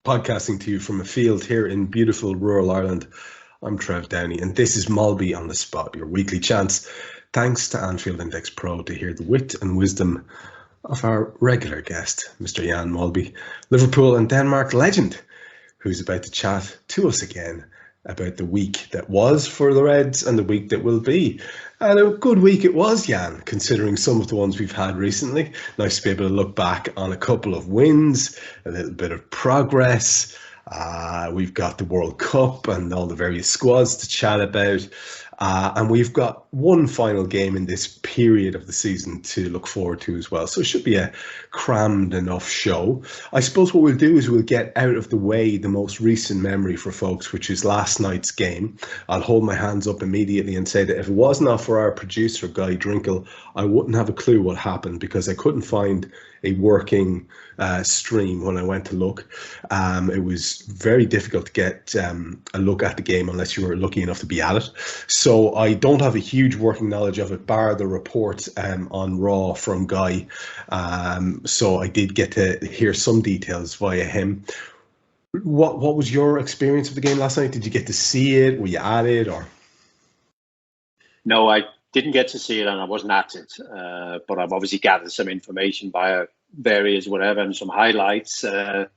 Podcasting to you from a field here in beautiful rural Ireland. I'm Trev Downey, and this is Molby On The Spot, your weekly chance, thanks to Anfield Index Pro, to hear the wit and wisdom of our regular guest, Mr. Jan Molby, Liverpool and Denmark legend, who's about to chat to us again about the week that was for the Reds and the week that will be. And a good week it was, Jan, considering some of the ones we've had recently. Nice to be able to look back on a couple of wins, a little bit of progress. We've got the World Cup and all the various squads to chat about. And we've got one final game in this period of the season to look forward to as well. So it should be a crammed enough show. I suppose what we'll do is we'll get out of the way the most recent memory for folks, which is last night's game. I'll hold my hands up immediately and say that if it was not for our producer, Guy Drinkle, I wouldn't have a clue what happened because I couldn't find a working stream when I went to look. It was very difficult to get a look at the game unless you were lucky enough to be at it. So I don't have a huge working knowledge of it, bar the report on Raw from Guy. So I did get to hear some details via him. What was your experience of the game last night? Did you get to see it? Were you at it? Or no, I didn't get to see it and I wasn't at it. But I've obviously gathered some information via various whatever and some highlights. And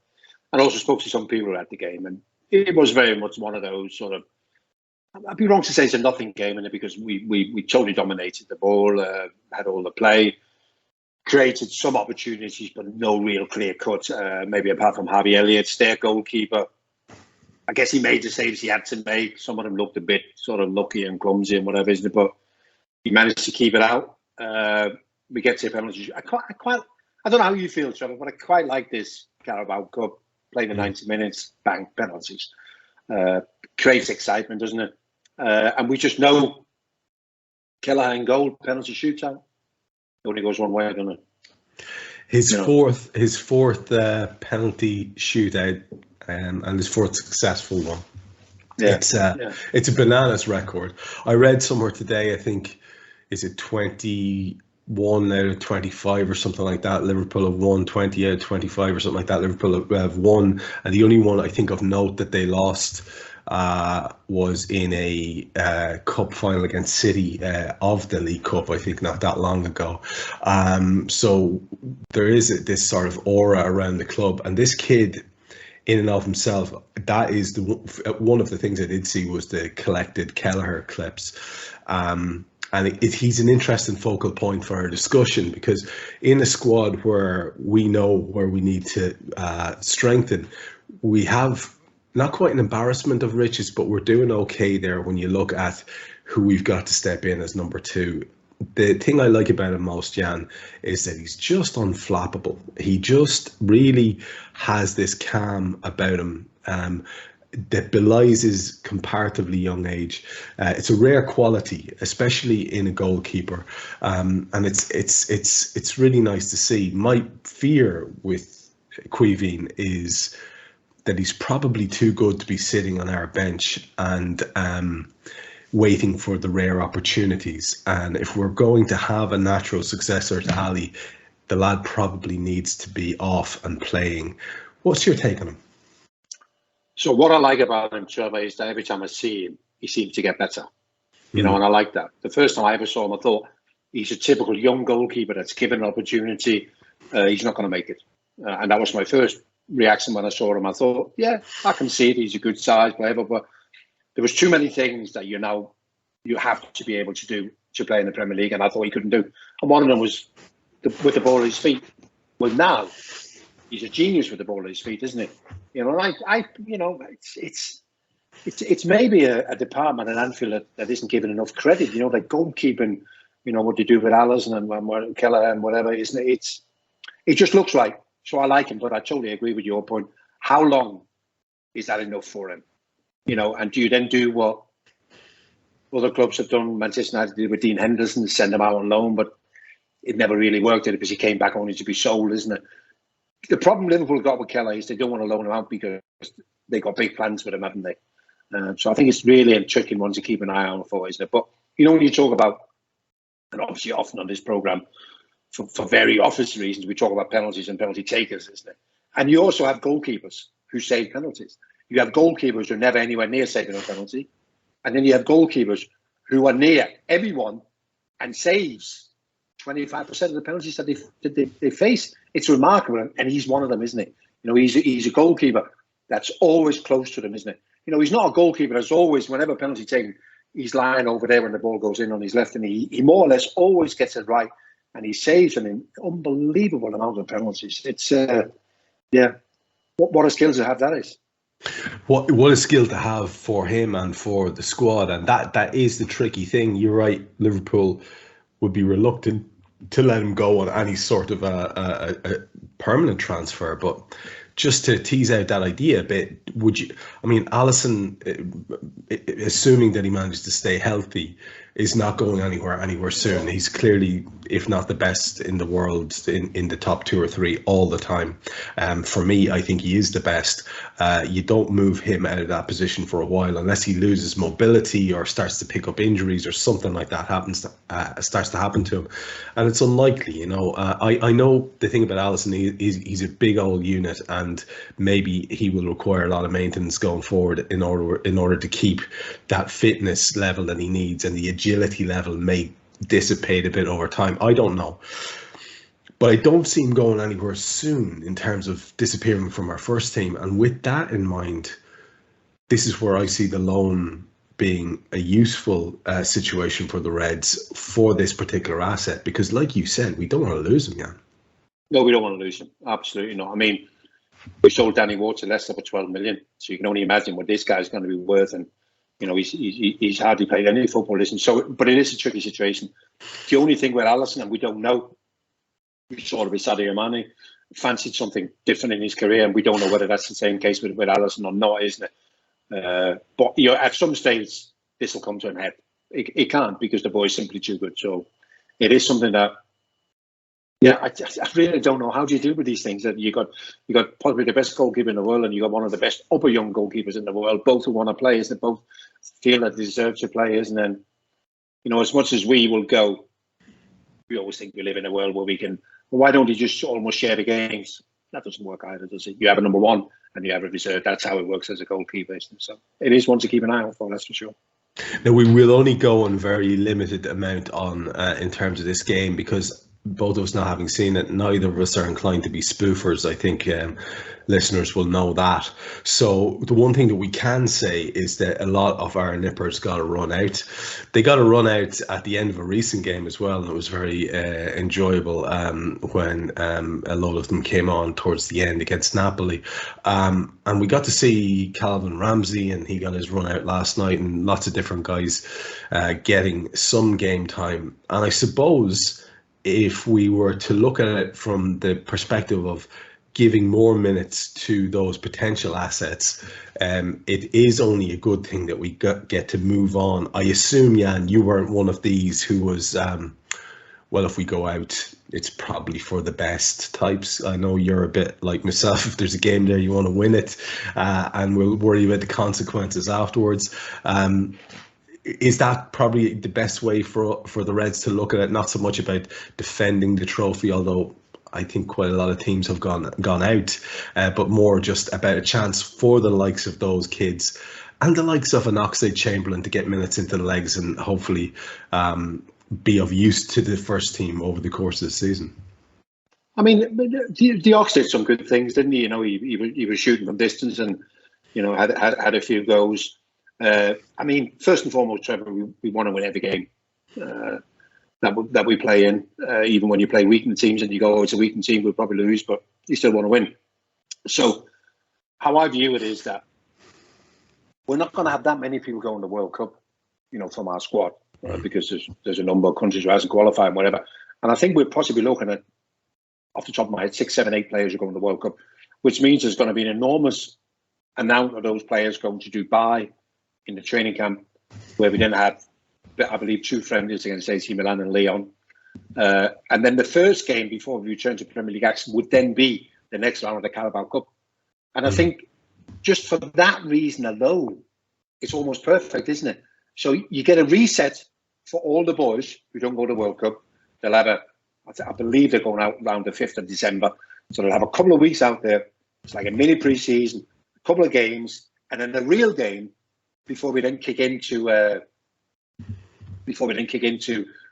also spoke to some people at the game. And it was very much one of those sort of, I'd be wrong to say it's a nothing game in it because we totally dominated the ball, had all the play, created some opportunities, but no real clear cut, maybe apart from Harvey Elliott's, their goalkeeper. I guess he made the saves he had to make. Some of them looked a bit sort of lucky and clumsy and whatever, isn't it? But he managed to keep it out. We get to penalties. I don't know how you feel, Trevor, but I quite like this Carabao Cup, playing the 90 minutes, bang, penalties. Creates excitement, doesn't it? And we just know Kelleher goal, penalty shootout. It only goes one way, doesn't it? His fourth penalty shootout and his fourth successful one. Yeah, it's a bananas record. I read somewhere today, I think, is it 21 out of 25 or something like that? Liverpool have won 20 out of 25 or something like that. Liverpool have won, and the only one I think of note that they lost was in a cup final against City of the League Cup, I think, not that long ago. So there is this sort of aura around the club, and this kid in and of himself, that is one of the things I did see was the collected Kelleher clips. And he's an interesting focal point for our discussion because in a squad where we know where we need to strengthen, we have not quite an embarrassment of riches, but we're doing okay there when you look at who we've got to step in as number two. The thing I like about him most, Jan, is that he's just unflappable. He just really has this calm about him that belies his comparatively young age. It's a rare quality, especially in a goalkeeper, and it's really nice to see. My fear with Caoimhín is that he's probably too good to be sitting on our bench and waiting for the rare opportunities. And if we're going to have a natural successor to Ali, the lad probably needs to be off and playing. What's your take on him? So what I like about him, Trevor, is that every time I see him, he seems to get better. You know, and I like that. The first time I ever saw him, I thought he's a typical young goalkeeper that's given an opportunity. He's not going to make it. And that was my first reaction when I saw him. I thought, yeah, I can see it. He's a good size, whatever. But there was too many things that you have to be able to do to play in the Premier League, and I thought he couldn't do. And one of them was with the ball at his feet. Well, now he's a genius with the ball at his feet, isn't he? You know, it's maybe a department at Anfield that isn't given enough credit. You know, like goalkeeping. You know what they do with Allison and Kelleher and whatever. It just looks right. So I like him, but I totally agree with your point. How long is that enough for him? You know, and do you then do what other clubs have done? Manchester United did with Dean Henderson, send him out on loan, but it never really worked because he came back only to be sold, isn't it? The problem Liverpool got with Kelleher is they don't want to loan him out because they got big plans with him, haven't they? So I think it's really a tricky one to keep an eye on for, isn't it? But, you know, when you talk about, and obviously often on this programme, for very obvious reasons, we talk about penalties and penalty takers, isn't it? And you also have goalkeepers. who save penalties. You have goalkeepers who are never anywhere near saving a penalty. And then you have goalkeepers who are near everyone and saves 25% of the penalties that they face. It's remarkable. And he's one of them, isn't he? He's a goalkeeper that's always close to them, isn't it? He's not a goalkeeper that's always, whenever penalty taken, he's lying over there when the ball goes in on his left, and he more or less always gets it right, and he saves an unbelievable amount of penalties. It's what a skill to have that is. What a skill to have for him and for the squad, and that is the tricky thing. You're right, Liverpool would be reluctant to let him go on any sort of a permanent transfer, but just to tease out that idea a bit, Alisson, assuming that he manages to stay healthy, is not going anywhere soon. He's clearly, if not the best in the world, in the top 2 or 3 all the time. For me, I think he is the best. You don't move him out of that position for a while unless he loses mobility or starts to pick up injuries or something like that starts to happen to him. And it's unlikely, I know the thing about Alisson, he's a big old unit, and maybe he will require a lot of maintenance going forward in order to keep that fitness level that he needs, and the agility level may dissipate a bit over time. I don't know. But I don't see him going anywhere soon in terms of disappearing from our first team. And with that in mind, this is where I see the loan being a useful situation for the Reds for this particular asset. Because like you said, we don't want to lose him, Jan. No, we don't want to lose him. Absolutely not. We sold Danny Ward to Leicester for 12 million. So you can only imagine what this guy's going to be worth. And he's hardly played any football, but it is a tricky situation. The only thing with Alisson, and we don't know, we saw it with Sadio Mane, fancied something different in his career, and we don't know whether that's the same case with Alisson or not, isn't it? But at some stage, this will come to an head. It can't, because the boy's simply too good. So it is something that, I really don't know. How do you deal with these things? That you got probably the best goalkeeper in the world, and you got one of the best upper young goalkeepers in the world, both who want to play, isn't it? Both feel that they deserve to play, isn't it? And, as much as we will go, we always think we live in a world where we can, well, why don't you just almost share the games? That doesn't work either, does it? You have a number one and you have a reserve. That's how it works as a goalkeeper, isn't it? So it is one to keep an eye out for, that's for sure. Now, we will only go on very limited amount on in terms of this game, because both of us not having seen it, neither of us are inclined to be spoofers. I think listeners will know that. So the one thing that we can say is that a lot of our nippers got a run out. They got a run out at the end of a recent game as well, and it was very enjoyable when a lot of them came on towards the end against Napoli. And we got to see Calvin Ramsey, and he got his run out last night, and lots of different guys getting some game time. And I suppose if we were to look at it from the perspective of giving more minutes to those potential assets, it is only a good thing that we get to move on. I assume, Jan, you weren't one of these who was, well, if we go out, it's probably for the best types. I know you're a bit like myself. If there's a game there, you want to win it, and we'll worry about the consequences afterwards. Is that probably the best way for the Reds to look at it? Not so much about defending the trophy, although I think quite a lot of teams have gone out, but more just about a chance for the likes of those kids and the likes of an Oxlade-Chamberlain to get minutes into the legs and hopefully be of use to the first team over the course of the season. The Ox did some good things, didn't he? He was shooting from distance and had a few goals. First and foremost, Trevor, we want to win every game that we play in. Even when you play weakened teams and you go, it's a weakened team, we'll probably lose, but you still want to win. So how I view it is that we're not going to have that many people go in the World Cup, from our squad, because there's a number of countries who hasn't qualified and whatever. And I think we're possibly looking at, off the top of my head, 6, 7, 8 players who go in the World Cup, which means there's going to be an enormous amount of those players going to Dubai in the training camp, where we then had, I believe, 2 friendlies against AC Milan and Lyon. And then the first game before we return to Premier League action would then be the next round of the Carabao Cup. And I think just for that reason alone, it's almost perfect, isn't it? So you get a reset for all the boys who don't go to the World Cup. They'll have I believe they're going out around the 5th of December. So they'll have a couple of weeks out there. It's like a mini pre-season. couple of games, and then the real game before we then kick into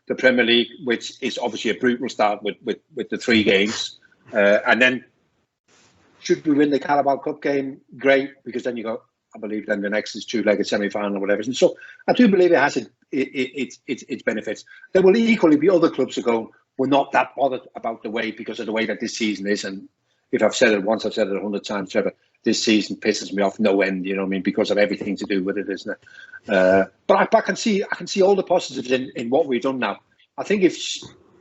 the Premier League, which is obviously a brutal start with the 3 games, and then should we win the Carabao Cup game, great, because then you go, I believe then the next is 2-legged semi-final or whatever. And so I do believe it has its benefits. There will equally be other clubs that go, we're not that bothered about the way because of the way that this season is. And if I've said it once, I've said it 100 times, Trevor, this season pisses me off no end, you know what I mean, because of everything to do with it, isn't it? But I can see all the positives in what we've done now. I think it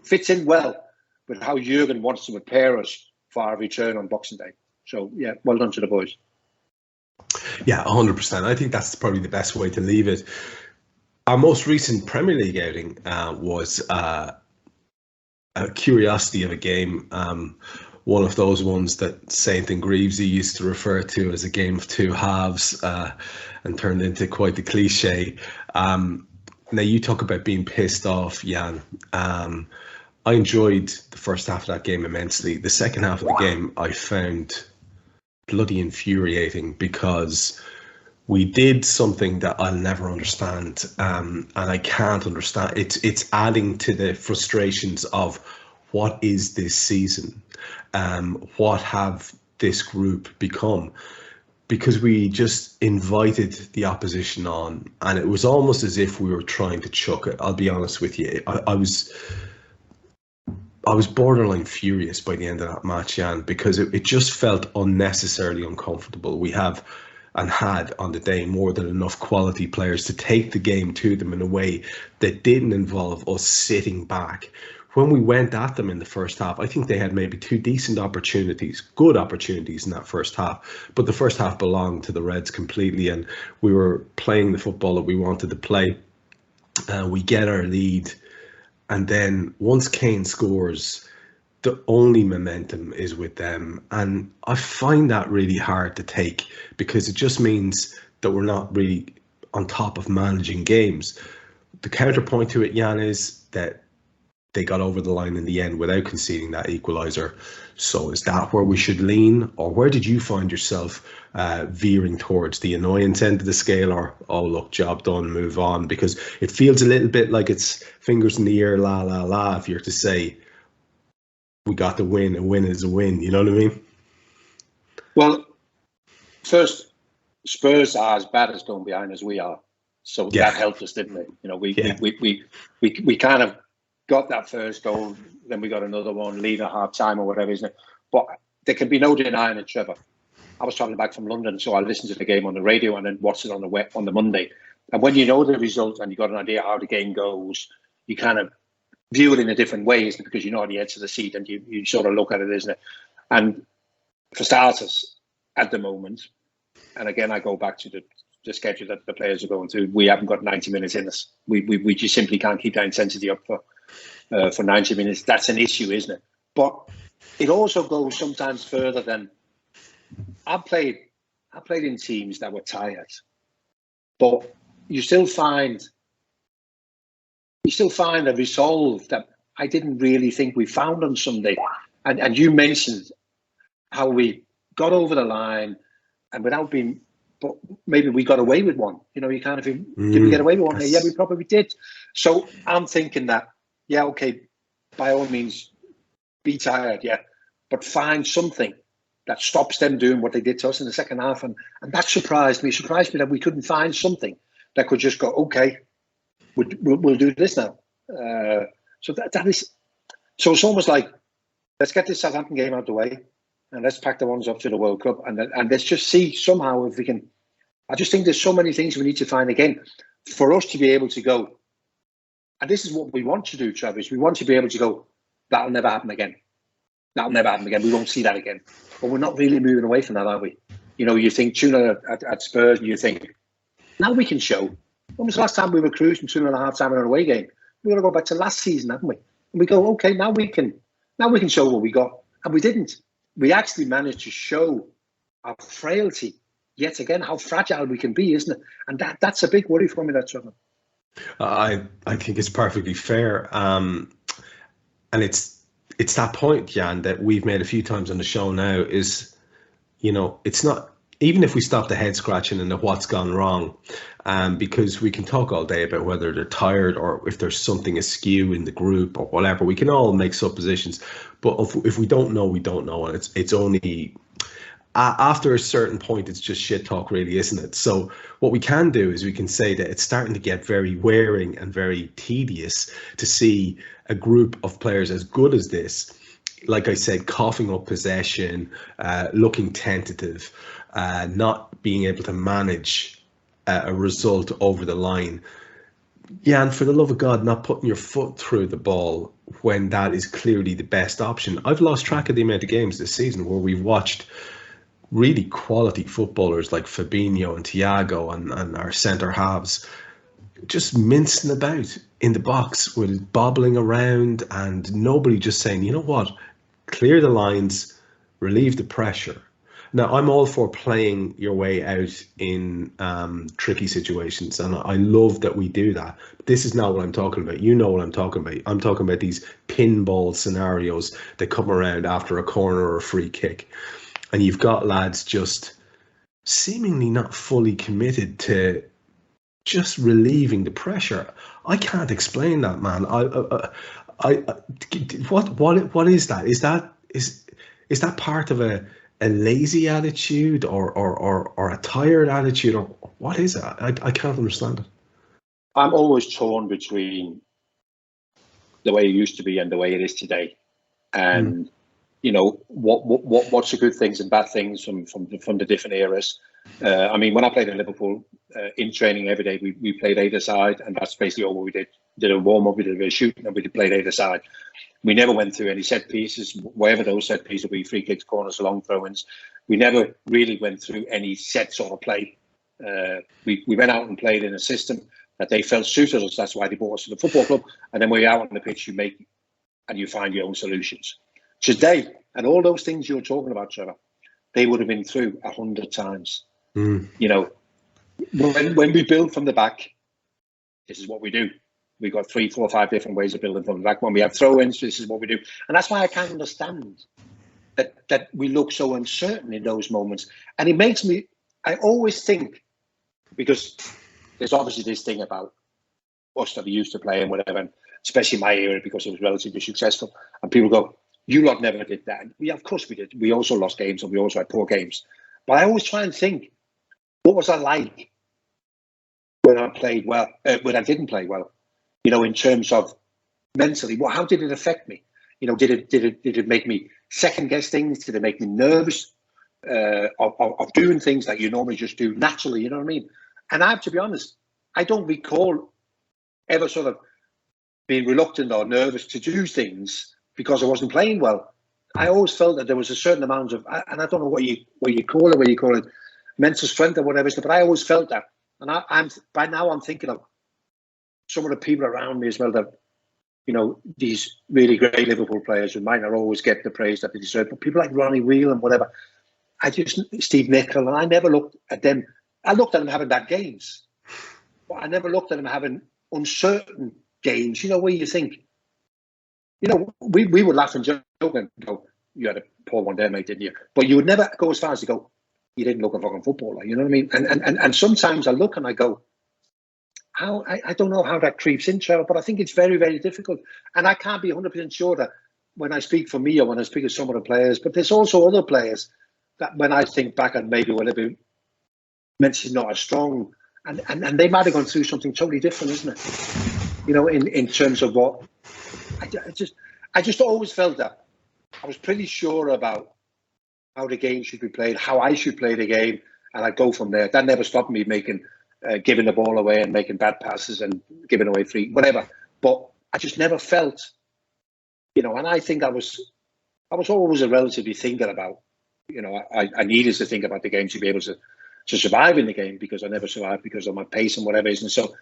fits in well with how Jurgen wants to prepare us for our return on Boxing Day. So, yeah, well done to the boys. Yeah, 100%. I think that's probably the best way to leave it. Our most recent Premier League outing was a curiosity of a game. One of those ones that Saint and Greavesy used to refer to as a game of 2 halves, and turned into quite the cliche. Now, you talk about being pissed off, Jan. I enjoyed the first half of that game immensely. The second half of the game I found bloody infuriating because we did something that I'll never understand, and I can't understand. It's adding to the frustrations of what is this season, what have this group become, because we just invited the opposition on, and it was almost as if we were trying to chuck it. I'll be honest with you, I was borderline furious by the end of that match, Jan, because it just felt unnecessarily uncomfortable. We have and had on the day more than enough quality players to take the game to them in a way that didn't involve us sitting back. When we went at them in the first half, I think they had maybe 2 decent opportunities, good opportunities in that first half. But the first half belonged to the Reds completely, and we were playing the football that we wanted to play. We get our lead. And then once Kane scores, the only momentum is with them. And I find that really hard to take because it just means that we're not really on top of managing games. The counterpoint to it, Jan, is that they got over the line in the end without conceding that equaliser. So is that where we should lean? Or where did you find yourself veering towards the annoyance end of the scale, or, oh, look, job done, move on? Because it feels a little bit like it's fingers in the air, la, la, la, if you're to say, we got the win, a win is a win. You know what I mean? Well, first, Spurs are as bad as going behind as we are. So that helped us, didn't it? You know, we kind of got that first goal, then we got another one, lead at half time or whatever, isn't it? But there can be no denying it, Trevor. I was travelling back from London, so I listened to the game on the radio and then watched it on the Monday. And when you know the result and you got an idea how the game goes, you kind of view it in a different way, isn't it? Because you know on the edge of the seat and you sort of look at it, isn't it? And for starters, at the moment, and again I go back to the schedule that the players are going through, we haven't got 90 minutes in us. We just simply can't keep that intensity up for 90 minutes. That's an issue, isn't it? But it also goes sometimes further than I played in teams that were tired, but you still find a resolve that I didn't really think we found on Sunday. And you mentioned how we got over the line and without being, but maybe we got away with one. You know, you kind of think, did we get away with one? Yeah, we probably did. So I'm thinking that, yeah, okay, by all means, be tired, yeah, but find something that stops them doing what they did to us in the second half. And that surprised me. It surprised me that we couldn't find something that could just go, okay, we'll do this now. So that is, so it's almost like, let's get this Southampton game out of the way and let's pack the ones up to the World Cup and let's just see somehow if we can. I just think there's so many things we need to find again for us to be able to go. And this is what we want to do, Travis. We want to be able to go, that'll never happen again. That'll never happen again. We won't see that again. But we're not really moving away from that, are we? You know, you think 2-0 at Spurs and you think, now we can show. When was the last time we were cruising 2.5 time in an away game? We're going to go back to last season, haven't we? And we go, okay, now we can show what we got. And we didn't. We actually managed to show our frailty yet again, how fragile we can be, isn't it? And that's a big worry for me, that's something. I think it's perfectly fair. And it's that point, Jan, that we've made a few times on the show now is, you know, it's not even if we stop the head scratching and the what's gone wrong, because we can talk all day about whether they're tired or if there's something askew in the group or whatever, we can all make suppositions. But if we don't know, we don't know, and it's only after a certain point, it's just shit talk, really, isn't it? So what we can do is we can say that it's starting to get very wearing and very tedious to see a group of players as good as this, like I said, coughing up possession, looking tentative, not being able to manage a result over the line. Yeah, and for the love of God, not putting your foot through the ball when that is clearly the best option. I've lost track of the amount of games this season where we've watched really quality footballers like Fabinho and Thiago and our centre halves just mincing about in the box with bobbling around and nobody just saying, you know what, clear the lines, relieve the pressure. Now, I'm all for playing your way out in tricky situations, and I love that we do that. But this is not what I'm talking about. You know what I'm talking about. I'm talking about these pinball scenarios that come around after a corner or a free kick. And you've got lads just seemingly not fully committed to just relieving the pressure. I can't explain that, man. What is that? Is that part of a lazy attitude or a tired attitude, or what is it? I can't understand it. I'm always torn between the way it used to be and the way it is today, and you know what's the good things and bad things from the different eras. I mean, when I played in Liverpool, in training every day, we played either side, and that's basically all we did. Did a warm up, we did a bit of shooting, and we played either side. We never went through any set pieces, wherever those set pieces would be, free kicks, corners, long throw-ins. We never really went through any set sort of play. We went out and played in a system that they felt suited us. That's why they brought us to the football club. And then when you're out on the pitch, you make and you find your own solutions. Today, and all those things you're talking about, Trevor, they would have been through 100 times. You know, when we build from the back, this is what we do. We've got 3, 4, 5 different ways of building from the back. When we have throw-ins, this is what we do. And that's why I can't understand that we look so uncertain in those moments. And it makes me, I always think, because there's obviously this thing about us that we used to play and whatever, and especially my era because it was relatively successful. And people go, you lot never did that. And yeah, of course we did. We also lost games and we also had poor games. But I always try and think, what was I like when I played well, when I didn't play well? You know, in terms of mentally, well, how did it affect me? You know, did it make me second guess things? Did it make me nervous of doing things that you normally just do naturally? You know what I mean? And I have to be honest, I don't recall ever sort of being reluctant or nervous to do things because I wasn't playing well. I always felt that there was a certain amount of, and I don't know what you call it, mental strength or whatever, but I always felt that. And I'm by now I'm thinking of some of the people around me as well that, you know, these really great Liverpool players who might not always get the praise that they deserve, but people like Ronnie Wheel and whatever, Steve Nicol, and I never looked at them. I looked at them having bad games, but I never looked at them having uncertain games, you know, where you think, you know, we would laugh and joke and go, you had a poor one there, mate, didn't you? But you would never go as far as to go, you didn't look a fucking footballer, you know what I mean? And sometimes I look and I go, I don't know how that creeps in, Trevor, but I think it's very, very difficult. And I can't be 100% sure that when I speak for me or when I speak of some of the players, but there's also other players that when I think back and maybe were a little bit mentally not as strong, and they might have gone through something totally different, isn't it? You know, in terms of what, I just always felt that I was pretty sure about how the game should be played, how I should play the game, and I'd go from there. That never stopped me giving the ball away and making bad passes and giving away free, whatever. But I just never felt, you know, and I think I was always a relatively thinker about, you know, I needed to think about the game to be able to survive in the game because I never survived because of my pace and whatever it is. And so,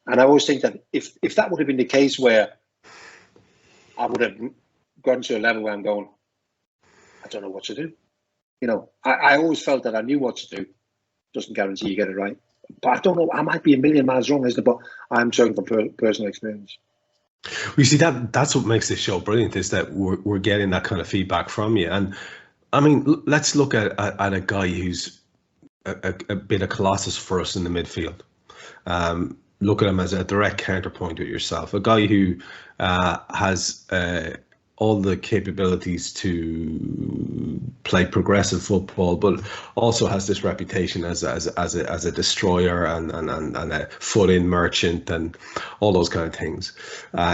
and I always think that if that would have been the case where I would have gotten to a level where I'm going, I don't know what to do. You know, I always felt that I knew what to do. Doesn't guarantee you get it right. But I don't know, I might be a million miles wrong, isn't it? But I'm talking from personal experience. You see, that's what makes this show brilliant, is that we're getting that kind of feedback from you. And I mean, let's look at a guy who's a bit of colossus for us in the midfield. Look at him as a direct counterpoint with yourself, a guy who has all the capabilities to play progressive football, but also has this reputation as a destroyer and a foot-in merchant and all those kind of things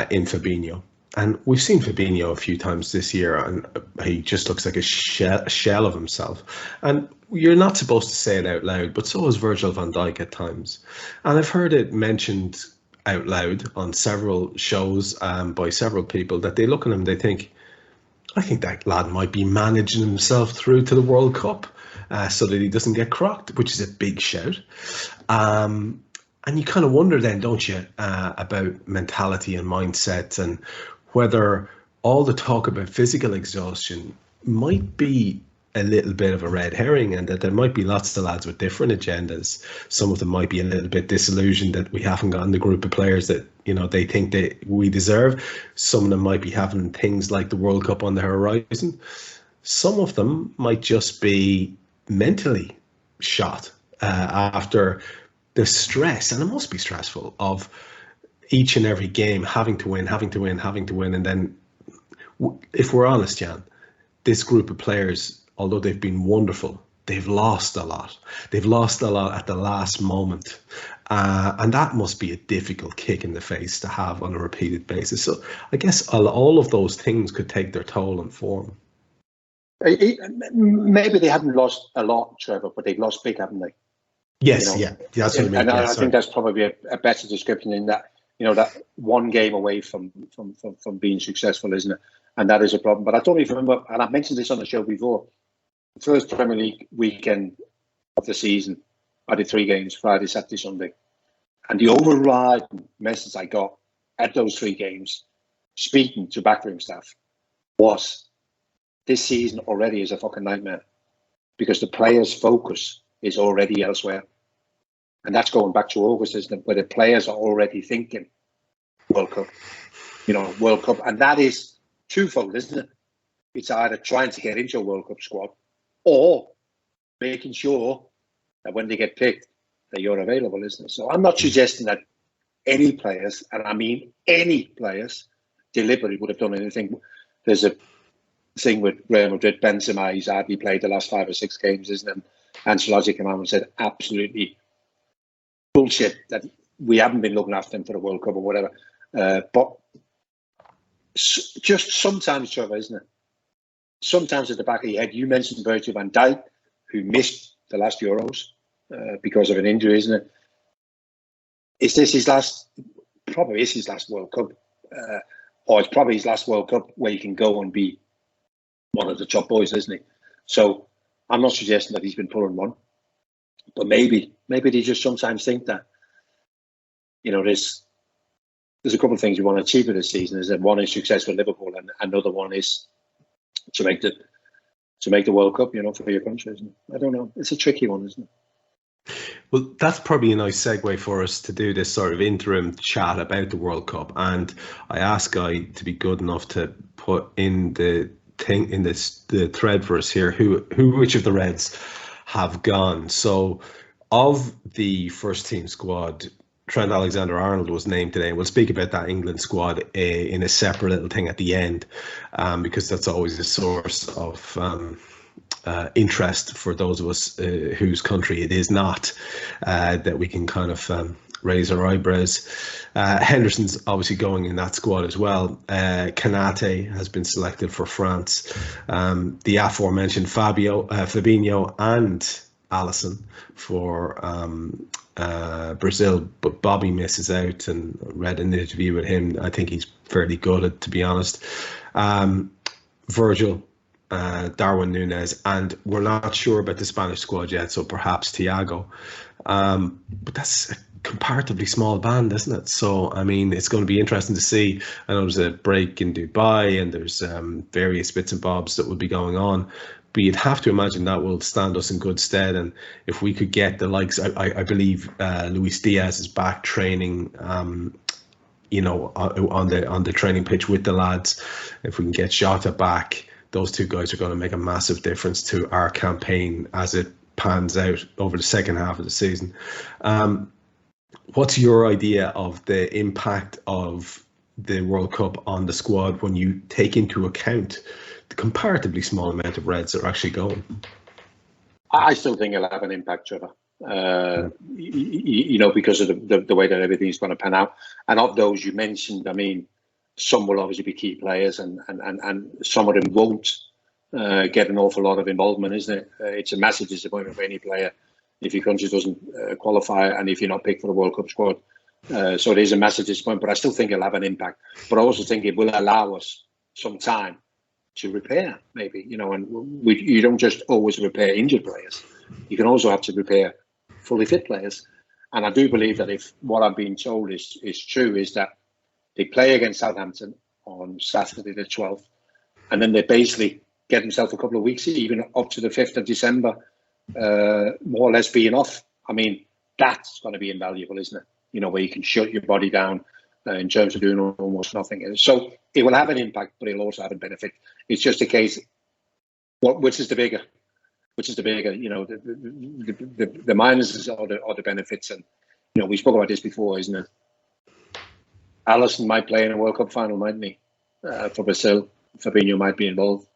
in Fabinho. And we've seen Fabinho a few times this year, and he just looks like a shell of himself. And you're not supposed to say it out loud, but so is Virgil van Dijk at times. And I've heard it mentioned out loud on several shows by several people that they look at him, they think, I think that lad might be managing himself through to the World Cup so that he doesn't get crocked, which is a big shout. And you kind of wonder then, don't you, about mentality and mindset and whether all the talk about physical exhaustion might be a little bit of a red herring, and that there might be lots of lads with different agendas. Some of them might be a little bit disillusioned that we haven't gotten the group of players that, you know, they think that we deserve. Some of them might be having things like the World Cup on the horizon. Some of them might just be mentally shot after the stress, and it must be stressful, of each and every game having to win. And then, if we're honest, Jan, this group of players, although they've been wonderful, they've lost a lot. They've lost a lot at the last moment. And that must be a difficult kick in the face to have on a repeated basis. So I guess all of those things could take their toll on form. Maybe they haven't lost a lot, Trevor, but they've lost big, haven't they? Yes, yeah. That's what I mean. And I think that's probably a better description in that, you know, that one game away from being successful, isn't it? And that is a problem. But I don't even remember, and I've mentioned this on the show before, the first Premier League weekend of the season, I did 3 games, Friday, Saturday, Sunday. And the overriding message I got at those 3 games, speaking to backroom staff, was this season already is a fucking nightmare because the players' focus is already elsewhere. And that's going back to August, isn't it? Where the players are already thinking World Cup, World Cup. And that is twofold, isn't it? It's either trying to get into a World Cup squad or making sure that when they get picked, that you're available, isn't it? So I'm not suggesting that any players, and I mean any players, deliberately would have done anything. There's a thing with Real Madrid, Benzema, he's hardly played the last 5 or 6 games, isn't it? And Ancelotti came out and said, absolutely bullshit, that we haven't been looking after him for the World Cup or whatever. But just sometimes, Trevor, isn't it? Sometimes at the back of your head, you mentioned Virgil van Dijk, who missed the last Euros because of an injury, isn't it? Is this his last? Probably is his last World Cup, or it's probably his last World Cup where he can go and be one of the top boys, isn't he? So I'm not suggesting that he's been pulling one, but maybe they just sometimes think that, there's a couple of things you want to achieve this season. Is that one is success for Liverpool, and another one is to make the World Cup, for your country, isn't it? I don't know. It's a tricky one, isn't it? Well, that's probably a nice segue for us to do this sort of interim chat about the World Cup. And I asked Guy to be good enough to put in the thread for us here which of the Reds have gone. So of the first team squad, Trent Alexander-Arnold was named today, and we'll speak about that England squad in a separate little thing at the end, because that's always a source of interest for those of us whose country it is not, that we can kind of raise our eyebrows. Henderson's obviously going in that squad as well. Kanate has been selected for France. The aforementioned Fabinho and Alisson for Brazil, but Bobby misses out, and read an interview with him. I think he's fairly good, to be honest. Virgil, Darwin Núñez, and we're not sure about the Spanish squad yet, so perhaps Thiago. But that's a comparatively small band, isn't it? So, I mean, it's going to be interesting to see. I know there's a break in Dubai, and there's various bits and bobs that will be going on. But you'd have to imagine that will stand us in good stead. And if we could get the likes, I believe Luis Diaz is back training, on the training pitch with the lads. If we can get Jota back, those two guys are going to make a massive difference to our campaign as it pans out over the second half of the season. What's your idea of the impact of the World Cup on the squad when you take into account the comparatively small amount of Reds that are actually going? I still think it'll have an impact, Trevor. Because of the way that everything's going to pan out. And of those you mentioned, I mean, some will obviously be key players, and some of them won't get an awful lot of involvement, isn't it? It's a massive disappointment for any player if your country doesn't qualify and if you're not picked for the World Cup squad. So it is a massive disappointment, but I still think it'll have an impact. But I also think it will allow us some time to repair, maybe, and you don't just always repair injured players. You can also have to repair fully fit players. And I do believe that if what I've been told is true, is that they play against Southampton on Saturday the 12th, and then they basically get themselves a couple of weeks, even up to the 5th of December, more or less being off. I mean, that's going to be invaluable, isn't it? Where you can shut your body down in terms of doing almost nothing. So it will have an impact, but it'll also have a benefit. It's just a case, which is the bigger? Which is the bigger, the minuses or the benefits. And, we spoke about this before, isn't it? Alisson might play in a World Cup final, mightn't he? For Brazil. Fabinho might be involved.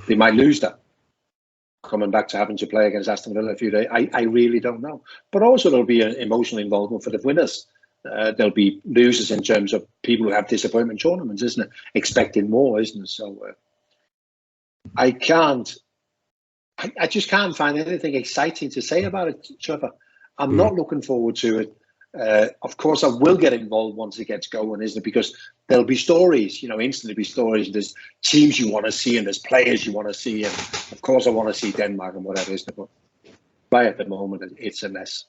They might lose that, coming back to having to play against Aston Villa a few days. I really don't know. But also there'll be an emotional involvement for the winners. There'll be losers in terms of people who have disappointment tournaments, isn't it? Expecting more, isn't it? So I just can't find anything exciting to say about it, Trevor. I'm not looking forward to it. Of course, I will get involved once it gets going, isn't it? Because there'll be stories, instantly be stories. There's teams you want to see and there's players you want to see. And of course, I want to see Denmark and whatever, isn't it? But right at the moment, it's a mess.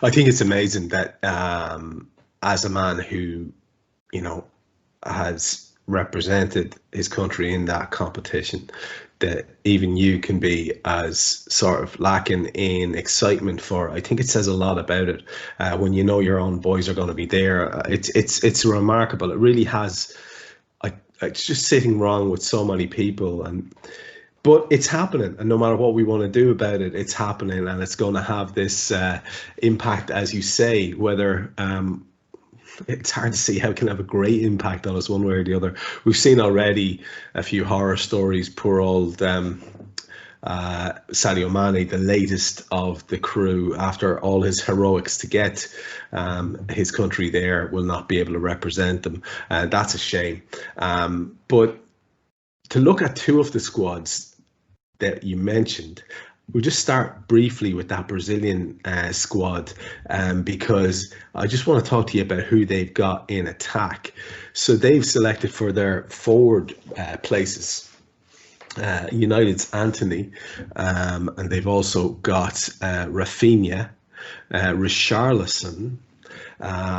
I think it's amazing that as a man who, has represented his country in that competition, that even you can be as sort of lacking in excitement for it. I think it says a lot about it when your own boys are going to be there. It's remarkable. It really has. It's just sitting wrong with so many people, but it's happening, and no matter what we want to do about it, it's happening, and it's going to have this impact, as you say. Whether it's hard to see how it can have a great impact on us one way or the other. We've seen already a few horror stories. Poor old Sadio Mane, the latest of the crew, after all his heroics to get his country there, will not be able to represent them. That's a shame. But to look at two of the squads that you mentioned, we'll just start briefly with that Brazilian squad, because I just want to talk to you about who they've got in attack. So they've selected for their forward places United's Antony, and they've also got Rafinha, Richarlison,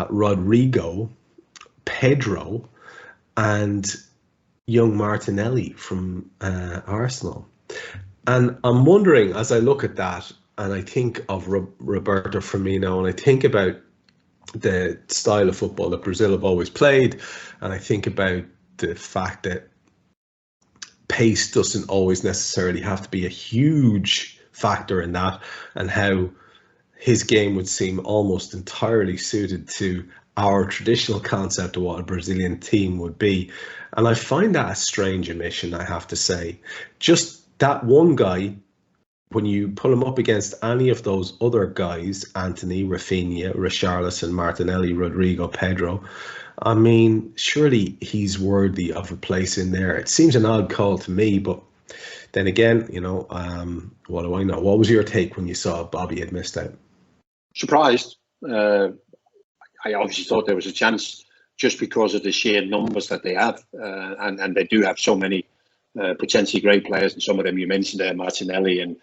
Rodrigo, Pedro, and young Martinelli from Arsenal. And I'm wondering, as I look at that, and I think of Roberto Firmino, and I think about the style of football that Brazil have always played, and I think about the fact that pace doesn't always necessarily have to be a huge factor in that, and how his game would seem almost entirely suited to our traditional concept of what a Brazilian team would be. And I find that a strange omission, I have to say. Just that one guy, when you put him up against any of those other guys, Antony, Rafinha, Richarlison, Martinelli, Rodrigo, Pedro, I mean, surely he's worthy of a place in there. It seems an odd call to me, but then again, what do I know? What was your take when you saw Bobby had missed out? Surprised. I obviously thought there was a chance just because of the sheer numbers that they have, and they do have so many potentially great players, and some of them you mentioned there, Martinelli and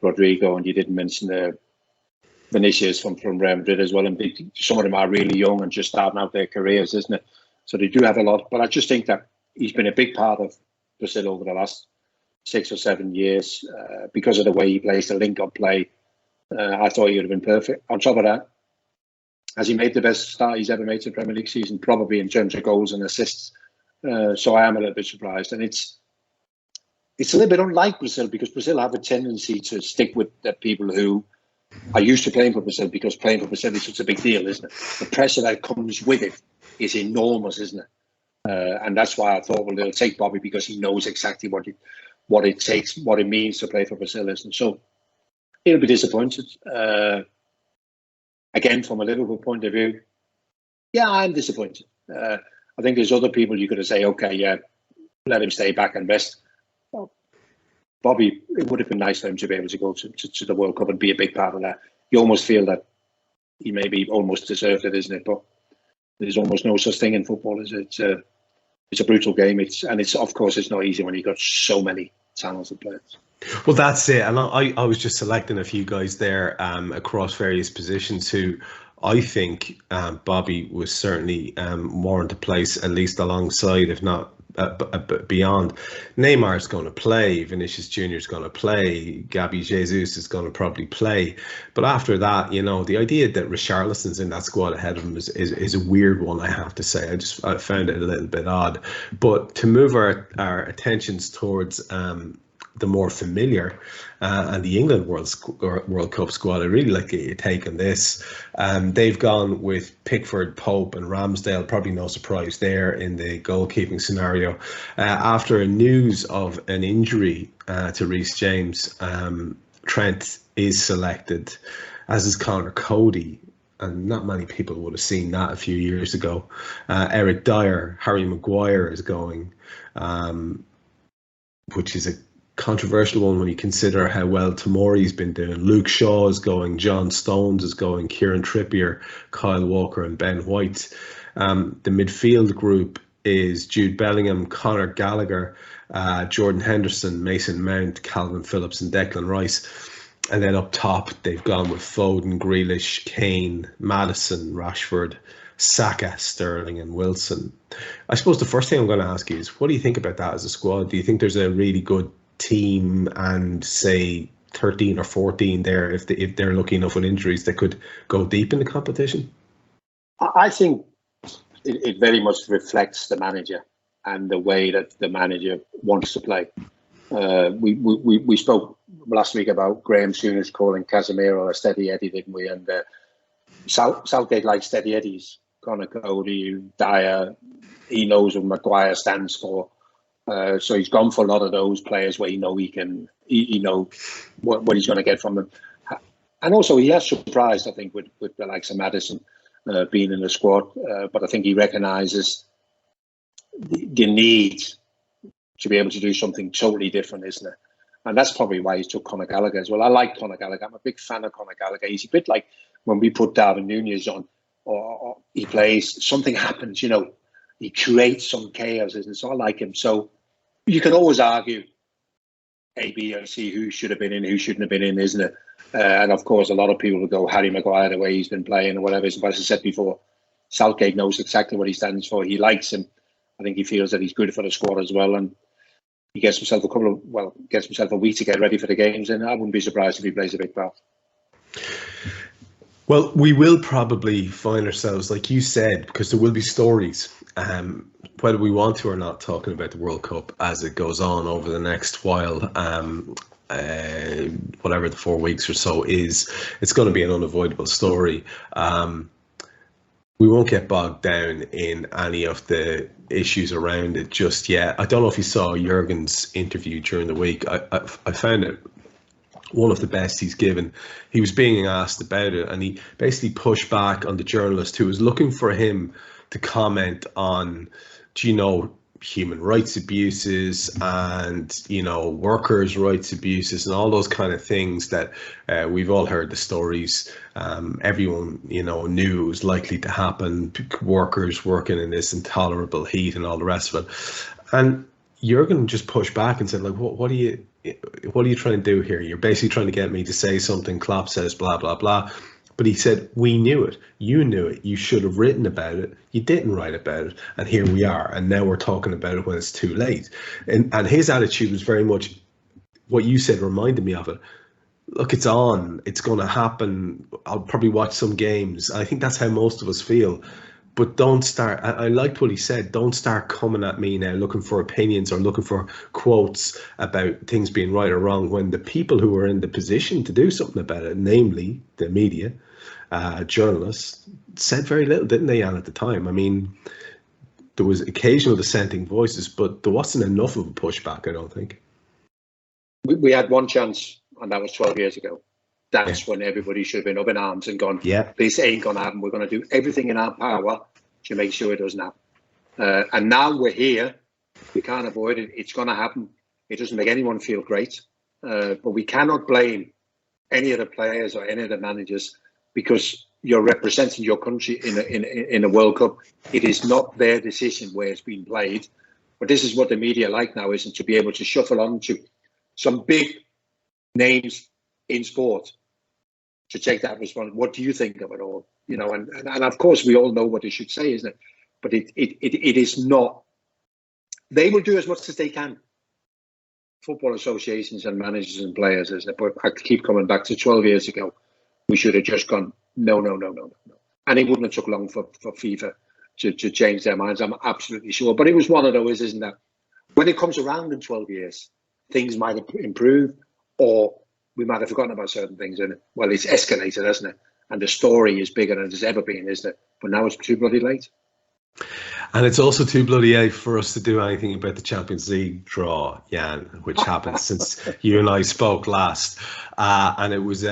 Rodrigo, and you didn't mention Vinicius from Real Madrid as well, and some of them are really young and just starting out their careers, isn't it? So they do have a lot, but I just think that he's been a big part of Brazil over the last 6 or 7 years because of the way he plays, the link-up play. I thought he would have been perfect. On top of that, has he made the best start he's ever made to the Premier League season? Probably in terms of goals and assists. So I am a little bit surprised, and it's it's a little bit unlike Brazil, because Brazil have a tendency to stick with the people who are used to playing for Brazil, because playing for Brazil is such a big deal, isn't it? The pressure that comes with it is enormous, isn't it? And that's why I thought, well, they'll take Bobby, because he knows exactly what it takes, what it means to play for Brazil, isn't it? So he'll be disappointed. Again, from a Liverpool point of view, yeah, I'm disappointed. I think there's other people you could have said, okay, yeah, let him stay back and rest. Well, Bobby, it would have been nice for him to be able to go to the World Cup and be a big part of that. You almost feel that he maybe almost deserved it, isn't it? But there's almost no such thing in football, is it? It's a brutal game. It's of course it's not easy when you've got so many talented players. Well, that's it. And I was just selecting a few guys there across various positions who I think Bobby was certainly more into place, at least alongside, if not beyond. Neymar's going to play, Vinicius Jr. is going to play, Gabi Jesus is going to probably play. But after that, the idea that Richarlison's in that squad ahead of him is a weird one, I have to say. I found it a little bit odd. But to move our attentions towards the more familiar and the England World Cup squad, I really like your take on this. They've gone with Pickford, Pope and Ramsdale, probably no surprise there in the goalkeeping scenario. After news of an injury to Reece James, Trent is selected, as is Connor Cody, and not many people would have seen that a few years ago. Eric Dyer, Harry Maguire is going, which is a controversial one when you consider how well Tomori's been doing. Luke Shaw is going, John Stones is going, Kieran Trippier, Kyle Walker and Ben White. The midfield group is Jude Bellingham, Conor Gallagher, Jordan Henderson, Mason Mount, Calvin Phillips and Declan Rice. And then up top, they've gone with Foden, Grealish, Kane, Maddison, Rashford, Saka, Sterling and Wilson. I suppose the first thing I'm going to ask you is, what do you think about that as a squad? Do you think there's a really good team and, say, 13 or 14 there, if they're lucky enough with injuries, that could go deep in the competition? I think it very much reflects the manager and the way that the manager wants to play. We spoke last week about Graham Souness calling Casemiro a steady Eddie, didn't we? And Southgate likes steady Eddies. Conor Cody, Dyer, he knows what Maguire stands for. So he's gone for a lot of those players where he know what he's going to get from them. And also he has surprised, I think, with the likes of Maddison being in the squad. But I think he recognises the need to be able to do something totally different, isn't it? And that's probably why he took Conor Gallagher as well. I like Conor Gallagher. I'm a big fan of Conor Gallagher. He's a bit like when we put Darwin Núñez on, or he plays, something happens, he creates some chaos, isn't it? So I like him. So you can always argue A, B, or C, who should have been in, who shouldn't have been in, isn't it? And of course, a lot of people will go Harry Maguire, the way he's been playing or whatever. But as I said before, Southgate knows exactly what he stands for. He likes him. I think he feels that he's good for the squad as well. And he gets himself a week to get ready for the games. And I wouldn't be surprised if he plays a big part. Well, we will probably find ourselves, like you said, because there will be stories, whether we want to or not, talking about the World Cup as it goes on over the next while, whatever the 4 weeks or so is. It's going to be an unavoidable story. We won't get bogged down in any of the issues around it just yet. I don't know if you saw Jurgen's interview during the week. I found it one of the best he's given. He was being asked about it, and he basically pushed back on the journalist who was looking for him to comment on, human rights abuses and, workers' rights abuses and all those kind of things that we've all heard the stories. Everyone, knew it was likely to happen. Workers working in this intolerable heat and all the rest of it. And Jurgen just pushed back and said, like, what are you trying to do here? You're basically trying to get me to say something. Klopp says blah, blah, blah. But he said, we knew it. You knew it. You should have written about it. You didn't write about it. And here we are. And now we're talking about it when it's too late. And his attitude was very much what you said, reminded me of it. Look, it's on. It's going to happen. I'll probably watch some games. I think that's how most of us feel. But don't start, I liked what he said, don't start coming at me now looking for opinions or looking for quotes about things being right or wrong when the people who are in the position to do something about it, namely the media, journalists, said very little, didn't they, Jan, at the time? I mean, there was occasional dissenting voices, but there wasn't enough of a pushback, I don't think. We had one chance, and that was 12 years ago. That's when everybody should have been up in arms and gone, this ain't going to happen. We're going to do everything in our power to make sure it doesn't happen. And now we're here. We can't avoid it. It's going to happen. It doesn't make anyone feel great. But we cannot blame any of the players or any of the managers because you're representing your country in a World Cup. It is not their decision where it's being played. But this is what the media like now, isn't to be able to shuffle on to some big names in sport to take that responsibility. What do you think of it all? You know, and of course we all know what they should say, isn't it? But it is not. They will do as much as they can. Football associations and managers and players, isn't it? But I keep coming back to 12 years ago. We should have just gone no, and it wouldn't have took long for FIFA to change their minds. I'm absolutely sure. But it was one of those, isn't it? When it comes around in 12 years, things might have improved, or we might have forgotten about certain things, and well, it's escalated, hasn't it? And the story is bigger than it's ever been, isn't it? But now it's too bloody late. And it's also too bloody late for us to do anything about the Champions League draw, Jan, which happened since you and I spoke last. And it was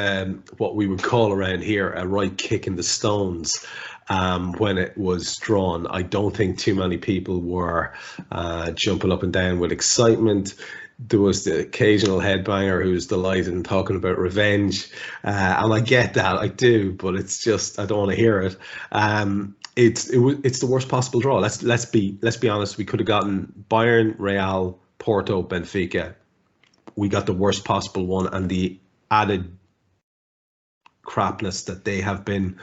what we would call around here a right kick in the stones when it was drawn. I don't think too many people were jumping up and down with excitement. There was the occasional headbanger who was delighted and talking about revenge, and I get that, I do, but it's just I don't want to hear it. It's the worst possible draw. Let's be honest. We could have gotten Bayern, Real, Porto, Benfica. We got the worst possible one, and the added crapness that they have been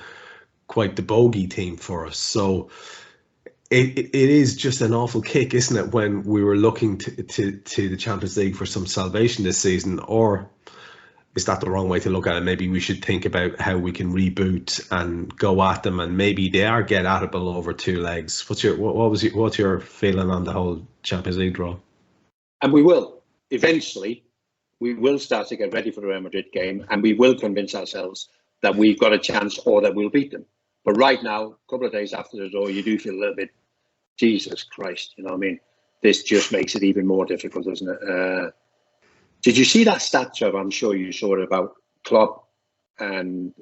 quite the bogey team for us. So. It is just an awful kick, isn't it, when we were looking to the Champions League for some salvation this season? Or is that the wrong way to look at it? Maybe we should think about how we can reboot and go at them, and maybe they are get at it below over two legs. What's your feeling on the whole Champions League draw? And we will eventually. We will start to get ready for the Real Madrid game, and we will convince ourselves that we've got a chance or that we'll beat them. But right now, a couple of days after the draw, you do feel a little bit, Jesus Christ, you know what I mean? This just makes it even more difficult, doesn't it? Did you see that stat, Trev? I'm sure you saw it about Klopp and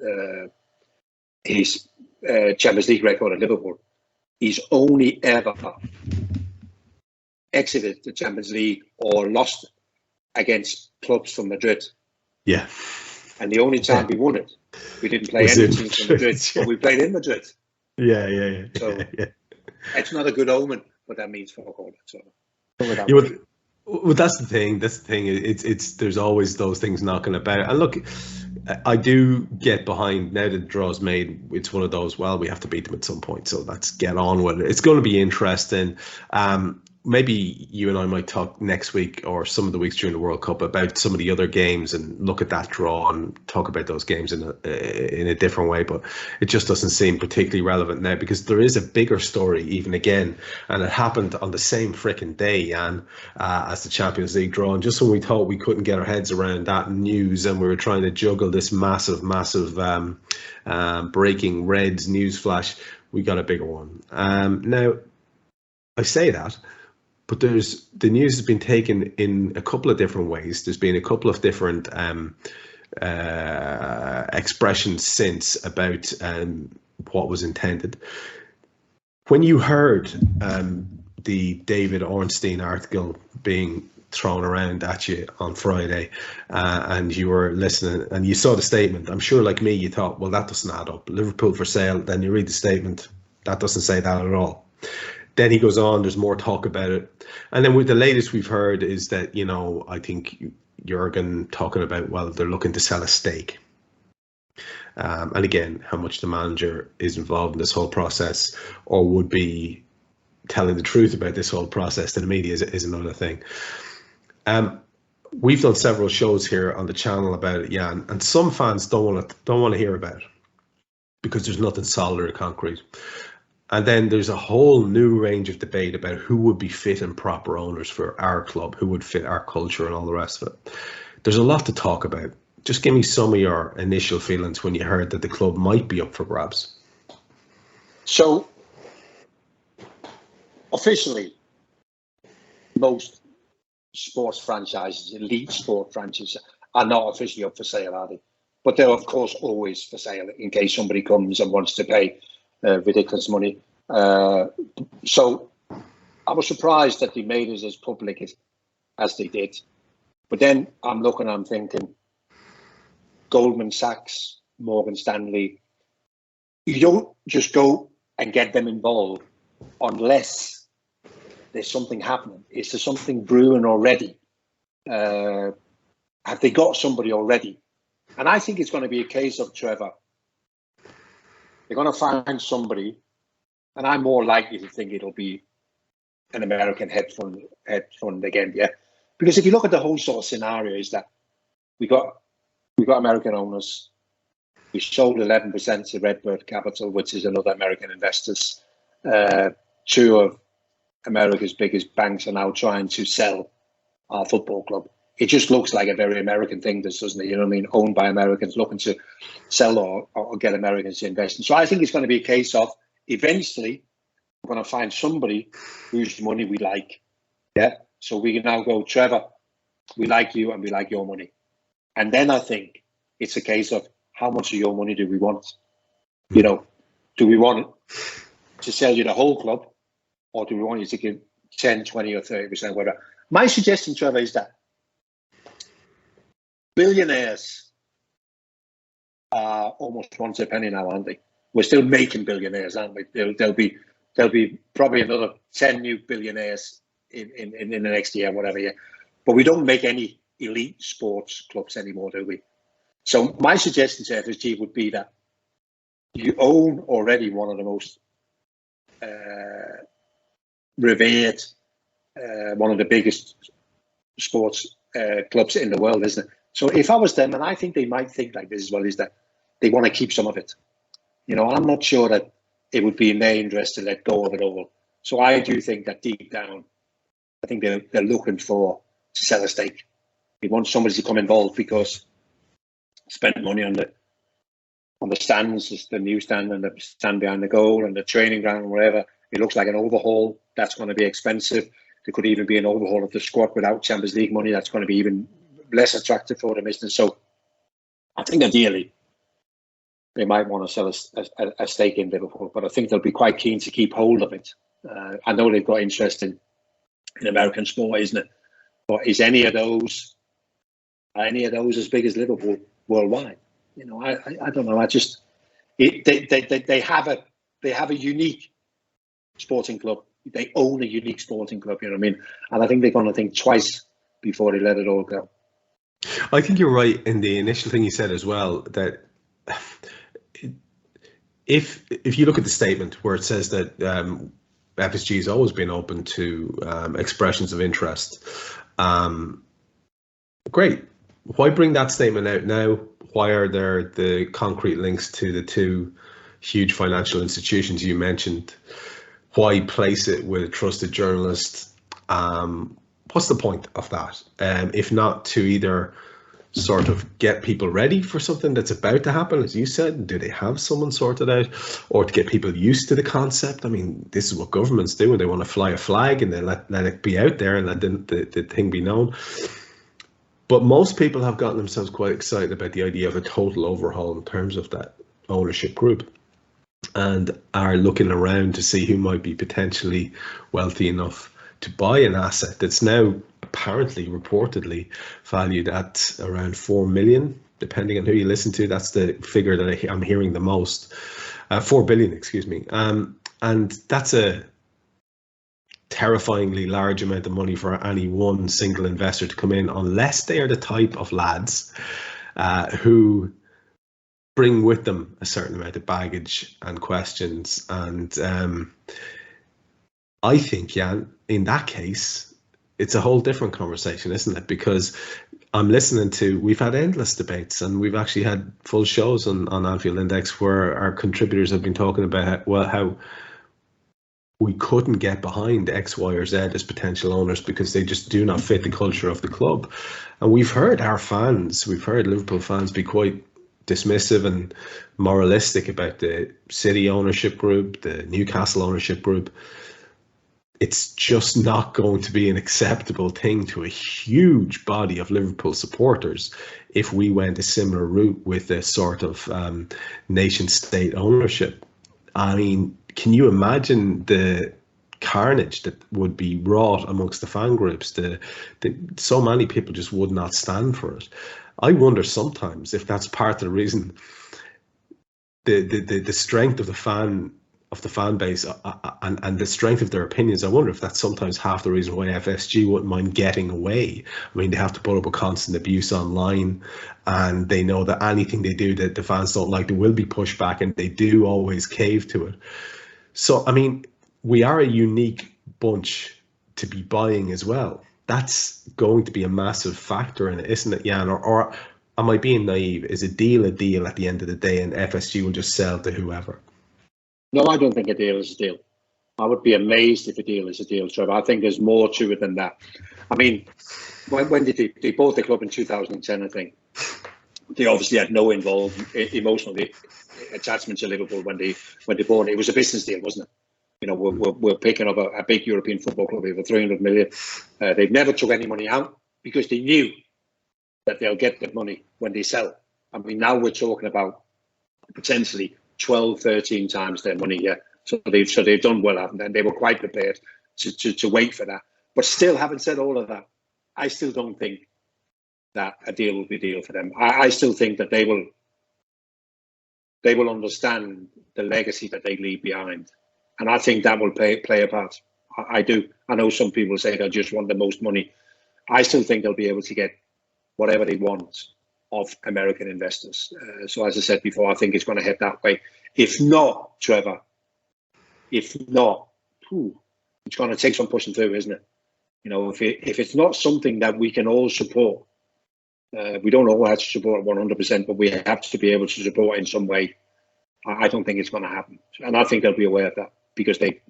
his Champions League record at Liverpool. He's only ever exited the Champions League or lost against clubs from Madrid. Yeah. And the only time we won it, we didn't play any teams from Madrid, but we played in Madrid. Yeah. So it's not a good omen, but that means fuck all. So well, that's the thing. It's there's always those things knocking about. And look, I do get behind now that the draw's made. It's one of those. Well, we have to beat them at some point, so let's get on with it. It's going to be interesting. Maybe you and I might talk next week or some of the weeks during the World Cup about some of the other games and look at that draw and talk about those games in a different way. But it just doesn't seem particularly relevant now because there is a bigger story even again. And it happened on the same frickin' day, Jan, as the Champions League draw. And just when we thought we couldn't get our heads around that news and we were trying to juggle this massive breaking Reds news flash, we got a bigger one. Now, I say that, but the news has been taken in a couple of different ways. There's been a couple of different expressions since about what was intended. When you heard the David Ornstein article being thrown around at you on Friday and you were listening and you saw the statement, I'm sure like me, you thought, well, that doesn't add up. Liverpool for sale. Then you read the statement. That doesn't say that at all. Then he goes on, there's more talk about it. And then with the latest we've heard is that, you know, I think Jurgen talking about, well, they're looking to sell a stake. And again, how much the manager is involved in this whole process or would be telling the truth about this whole process to the media is another thing. We've done several shows here on the channel about it, Jan, and some fans don't want to hear about it because there's nothing solid or concrete. And then there's a whole new range of debate about who would be fit and proper owners for our club, who would fit our culture and all the rest of it. There's a lot to talk about. Just give me some of your initial feelings when you heard that the club might be up for grabs. So, officially, most sports franchises, elite sport franchises, are not officially up for sale, are they? But they're, of course, always for sale in case somebody comes and wants to pay ridiculous money. So I was surprised that they made it as public as they did. But then I'm looking, I'm thinking, Goldman Sachs, Morgan Stanley, you don't just go and get them involved unless there's something happening. Is there something brewing already? Have they got somebody already? And I think it's going to be a case of, Trevor, they're going to find somebody, and I'm more likely to think it'll be an American hedge fund again, yeah. Because if you look at the whole sort of scenario, is that we got American owners. We sold 11% to Redbird Capital, which is another American investors. Two of America's biggest banks are now trying to sell our football club. It just looks like a very American thing, doesn't it? You know what I mean? Owned by Americans, looking to sell or get Americans to invest in. So I think it's going to be a case of eventually we're going to find somebody whose money we like. Yeah. So we can now go, Trevor, we like you and we like your money. And then I think it's a case of how much of your money do we want? You know, do we want to sell you the whole club, or do we want you to give 10, 20 or 30%, whatever? My suggestion, Trevor, is that billionaires are almost one to a penny now, aren't they? We're still making billionaires, aren't we? There'll be probably another 10 new billionaires in the next year, whatever year. But we don't make any elite sports clubs anymore, do we? So my suggestion to FSG would be that you own already one of the most revered, one of the biggest sports clubs in the world, isn't it? So if I was them, and I think they might think like this as well, is that they want to keep some of it. You know, I'm not sure that it would be in their interest to let go of it all. So I do think that deep down, I think they're looking to sell a stake. They want somebody to come involved because spend money on the stands, the new stand and the stand behind the goal and the training ground and whatever. It looks like an overhaul. That's going to be expensive. There could even be an overhaul of the squad without Champions League money. That's going to be even less attractive for them, isn't it? So I think ideally they might want to sell a stake in Liverpool, but I think they'll be quite keen to keep hold of it. I know they've got interest in American sport, isn't it? But is any of those as big as Liverpool worldwide? You know, I don't know. They have a unique sporting club. They own a unique sporting club. You know what I mean? And I think they're going to think twice before they let it all go. I think you're right in the initial thing you said as well, that if you look at the statement where it says that FSG has always been open to expressions of interest, great. Why bring that statement out now? Why are there the concrete links to the two huge financial institutions you mentioned? Why place it with a trusted journalist? What's the point of that? If not to either sort of get people ready for something that's about to happen, as you said, do they have someone sorted out, or to get people used to the concept? I mean, this is what governments do when they want to fly a flag, and they let it be out there and let the thing be known. But most people have gotten themselves quite excited about the idea of a total overhaul in terms of that ownership group, and are looking around to see who might be potentially wealthy enough to buy an asset that's now apparently, reportedly, valued at around 4 million, depending on who you listen to. That's the figure that I'm hearing the most. 4 billion, excuse me. And that's a terrifyingly large amount of money for any one single investor to come in, unless they are the type of lads who bring with them a certain amount of baggage and questions. And I think, Jan, in that case, it's a whole different conversation, isn't it? Because I'm listening to, we've had endless debates, and we've actually had full shows on Anfield Index where our contributors have been talking about how we couldn't get behind X, Y, or Z as potential owners because they just do not fit the culture of the club. And we've heard Liverpool fans be quite dismissive and moralistic about the City ownership group, the Newcastle ownership group. It's just not going to be an acceptable thing to a huge body of Liverpool supporters if we went a similar route with a sort of nation state ownership. I mean, can you imagine the carnage that would be wrought amongst the fan groups? So many people just would not stand for it. I wonder sometimes if that's part of the reason the strength of the fan base and the strength of their opinions. I wonder if that's sometimes half the reason why FSG wouldn't mind getting away. I mean, they have to put up with constant abuse online, and they know that anything they do that the fans don't like, there will be pushback, and they do always cave to it. So, I mean, we are a unique bunch to be buying as well. That's going to be a massive factor in it, isn't it, Jan? Or am I being naive? Is a deal at the end of the day, and FSG will just sell to whoever? No, I don't think a deal is a deal. I would be amazed if a deal is a deal, Trevor. I think there's more to it than that. I mean, when did they bought the club in 2010, I think. They obviously had no emotional attachment to Liverpool when they bought it. It was a business deal, wasn't it? You know, we're picking up a big European football club here for 300 million. They've never took any money out because they knew that they'll get the money when they sell. I mean, now we're talking about potentially 12, 13 times their money. Yeah, so they've done well, haven't they? And they were quite prepared to wait for that. But still, having said all of that, I still don't think that a deal will be a deal for them. I still think that they will understand the legacy that they leave behind, and I think that will play a part. I do. I know some people say they just want the most money. I still think they'll be able to get whatever they want of American investors. So as I said before, I think it's going to head that way. If not, Trevor, it's going to take some pushing through, isn't it? You know, if it's not something that we can all support, we don't all have to support 100%, but we have to be able to support in some way. I don't think it's going to happen, and I think they'll be aware of that because they've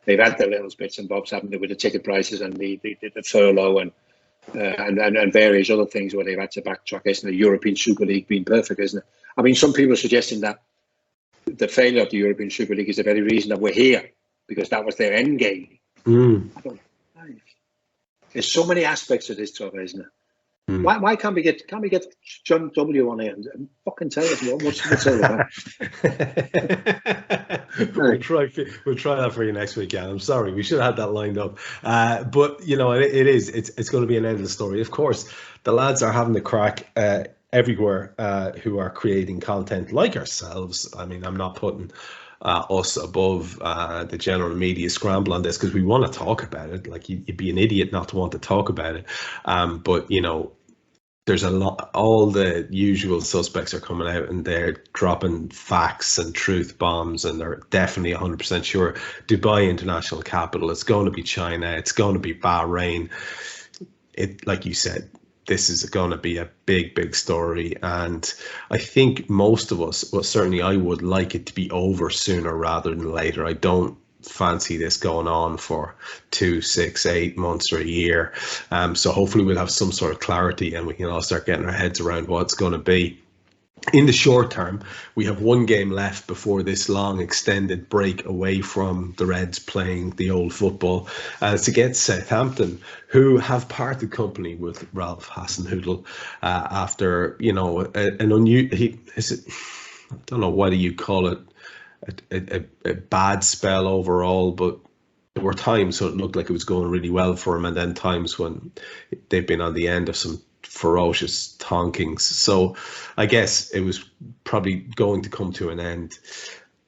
had their little bits and bobs, haven't they, with the ticket prices and the furlough and various other things where they've had to backtrack. Isn't the European Super League being perfect, isn't it? I mean, some people are suggesting that the failure of the European Super League is the very reason that we're here, because that was their end game. I don't know. There's so many aspects of this, Trevor, isn't it? Why can't we get John W on here and fucking tell us what's all about? We'll try that for you next week, Jan. I'm sorry, we should have had that lined up. But you know, it's going to be an endless story. Of course, the lads are having the crack everywhere who are creating content like ourselves. I mean, I'm not putting us above the general media scramble on this because we want to talk about it. Like, you'd be an idiot not to want to talk about it. But you know, there's a lot. All the usual suspects are coming out and they're dropping facts and truth bombs, and they're definitely 100% sure Dubai International Capital. It's going to be China. It's going to be Bahrain. It, like you said, this is going to be a big story, and I think most of us, well, certainly I would like it to be over sooner rather than later. I don't fancy this going on for 2, 6, 8 months or a year. So hopefully we'll have some sort of clarity and we can all start getting our heads around what it's going to be. In the short term, we have one game left before this long extended break away from the Reds playing the old football. It's against Southampton, who have parted company with Ralph Hasenhüttl after, you know, an unusual, I don't know whether you call it a bad spell overall, but there were times when it looked like it was going really well for him, and then times when they've been on the end of some ferocious tonkings. So I guess it was probably going to come to an end,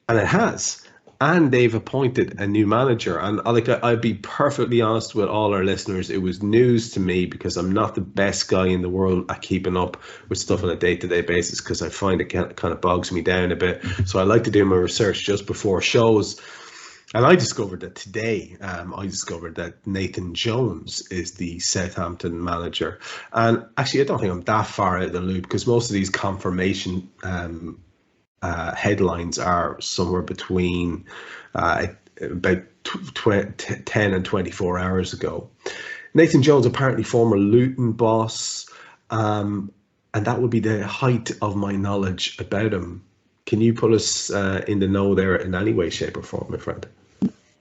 and it has. And they've appointed a new manager. And I'd be perfectly honest with all our listeners, it was news to me because I'm not the best guy in the world at keeping up with stuff on a day-to-day basis, because I find it kind of bogs me down a bit. So I like to do my research just before shows. And I discovered that today, that Nathan Jones is the Southampton manager. And actually, I don't think I'm that far out of the loop, because most of these confirmation headlines are somewhere between about 10 and 24 hours ago. Nathan Jones, apparently former Luton boss, and that would be the height of my knowledge about him. Can you put us in the know there in any way, shape or form, my friend?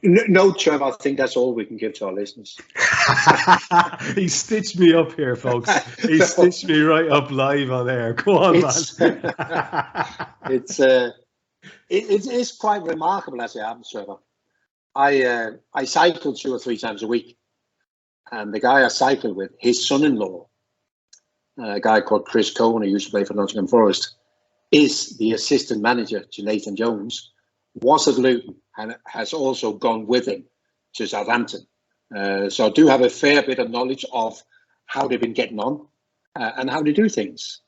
No, Trev, I think that's all we can give to our listeners. He stitched me up here, folks. He stitched me right up live on air. Go on, man. It's quite remarkable as it happens, Trevor. I cycle 2 or 3 times a week, and the guy I cycle with, his son-in-law, a guy called Chris Cohen, who used to play for Nottingham Forest, is the assistant manager to Nathan Jones, was at Luton, and has also gone with him to Southampton. So I do have a fair bit of knowledge of how they've been getting on and how they do things.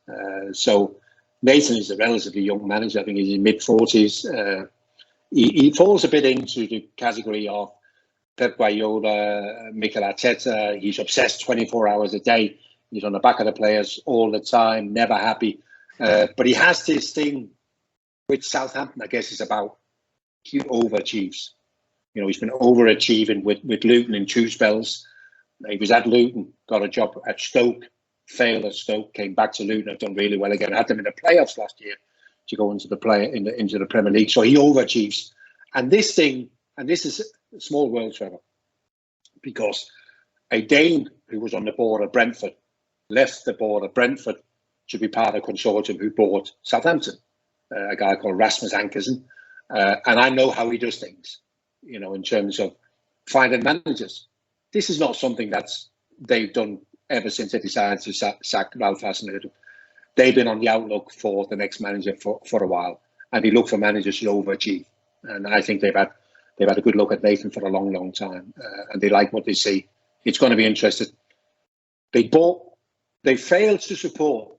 So Nathan is a relatively young manager. I think he's in mid-40s. He falls a bit into the category of Pep Guardiola, Mikel Arteta. He's obsessed 24 hours a day. He's on the back of the players all the time, never happy. But he has this thing which Southampton, I guess, is about. He overachieves. You know, he's been overachieving with Luton in 2 spells. He was at Luton, got a job at Stoke, failed at Stoke, came back to Luton, have done really well again. Had them in the playoffs last year to go into the Premier League. So he overachieves. And this is a small world, Trevor, because a Dane who was on the board of Brentford left the board of Brentford to be part of a consortium who bought Southampton, a guy called Rasmus Ankersen. And I know how he does things, you know, in terms of finding managers. This is not something they've done ever since they decided to sack Ralph Hasenhüttl. They've been on the outlook for the next manager for a while, and they look for managers who overachieve. And I think they've had a good look at Nathan for a long, long time, and they like what they see. It's going to be interesting. They failed to support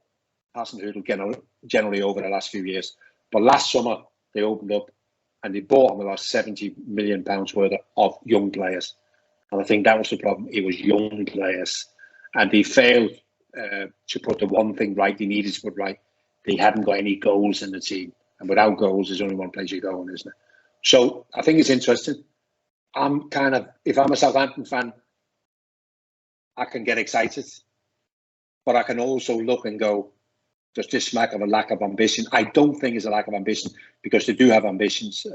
Hasenhüttl generally over the last few years, but last summer they opened up and they bought on the last £70 million worth of young players. And I think that was the problem. It was young players. And they failed to put the one thing right they needed to put right. They hadn't got any goals in the team. And without goals, there's only one place you go, isn't it? So I think it's interesting. If I'm a Southampton fan, I can get excited. But I can also look and go, there's this lack of ambition. I don't think it's a lack of ambition, because they do have ambitions.